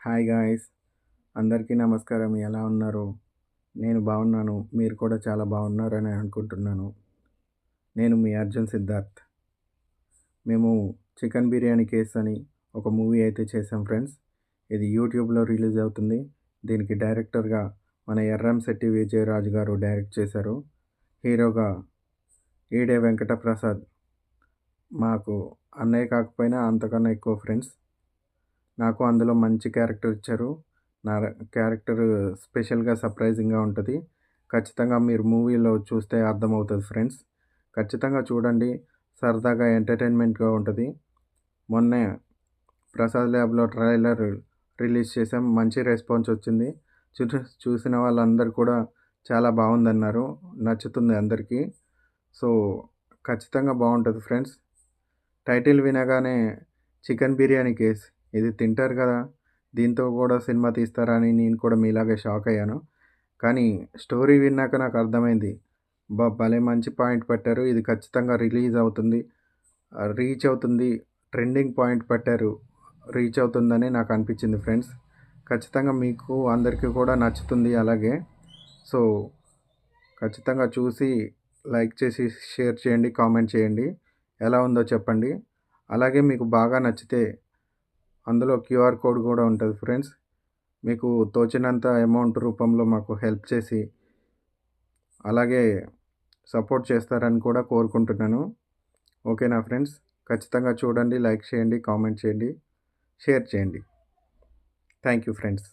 Hi guys, అందరికీ నమస్కారం. ఎలా ఉన్నారు? నేను బాగున్నాను. మీరు కూడా చాలా బాగున్నారని అనుకుంటున్నాను. నేను మీ అర్జున్ సిద్ధార్థ్. మేము చికెన్ బిర్యానీ కేస్ అని ఒక మూవీ అయితే చేసాం ఫ్రెండ్స్. ఇది యూట్యూబ్‌లో రిలీజ్ అవుతుంది. దీనికి డైరెక్టర్‌గా మన ఎర్రంశెట్టి విజయరాజు గారు డైరెక్ట్ చేశారు. హీరోగా ఈడే వెంకట ప్రసాద్ మాకు అన్నయ్య కాకపోయినా అంతకన్నా ఎక్కువ ఫ్రెండ్స్. నాకు అందులో మంచి క్యారెక్టర్ ఇచ్చారు. నా క్యారెక్టర్ స్పెషల్‌గా, సర్ప్రైజింగ్‌గా ఉంటది. ఖచ్చితంగా మీరు మూవీలో చూస్తే అర్థమవుతది ఫ్రెండ్స్. ఖచ్చితంగా చూడండి. సరదాగా ఎంటర్‌టైన్‌మెంట్‌గా ఉంటది. మొన్నే ప్రసాద్ ల్యాబ్‌లో ట్రైలర్ రిలీజ్ చేసాం. మంచి రెస్పాన్స్ వచ్చింది. చూసిన వాళ్ళందరూ కూడా చాలా బావుందన్నారు. నచ్చుతుంది అందరికీ. సో, ఖచ్చితంగా బావుంటది ఫ్రెండ్స్. టైటిల్ వినగానే చికెన్ బిర్యానీ కేస్ ఇది తింటారు కదా! దీంతో కూడా సినిమా తీస్తారా అని నేను కూడా మీలాగే షాక్ అయ్యాను. కానీ స్టోరీ విన్నాక నాకు అర్థమైంది. భలే మంచి పాయింట్ పెట్టారు. ఇది ఖచ్చితంగా రిలీజ్ అవుతుంది. రీచ్ అవుతుంది. ట్రెండింగ్ పాయింట్ పెట్టారు. రీచ్ అవుతుందని నాకు అనిపించింది ఫ్రెండ్స్. ఖచ్చితంగా మీకు అందరికీ కూడా నచ్చుతుంది అలాగే. సో, ఖచ్చితంగా చూసి లైక్ చేసి, షేర్ చేయండి, కామెంట్ చేయండి. ఎలా ఉందో చెప్పండి. అలాగే మీకు బాగా నచ్చితే అందులో క్యూఆర్ కోడ్ కూడా ఉంటది ఫ్రెండ్స్. మీకు తోచినంత అమౌంట్ రూపంలో మాకు హెల్ప్ చేసి, అలాగే సపోర్ట్ చేస్తారని కూడా కోరుకుంటున్నాను. ఓకేనా ఫ్రెండ్స్? ఖచ్చితంగా చూడండి, లైక్ చేయండి, కామెంట్ చేయండి, షేర్ చేయండి. Thank you friends.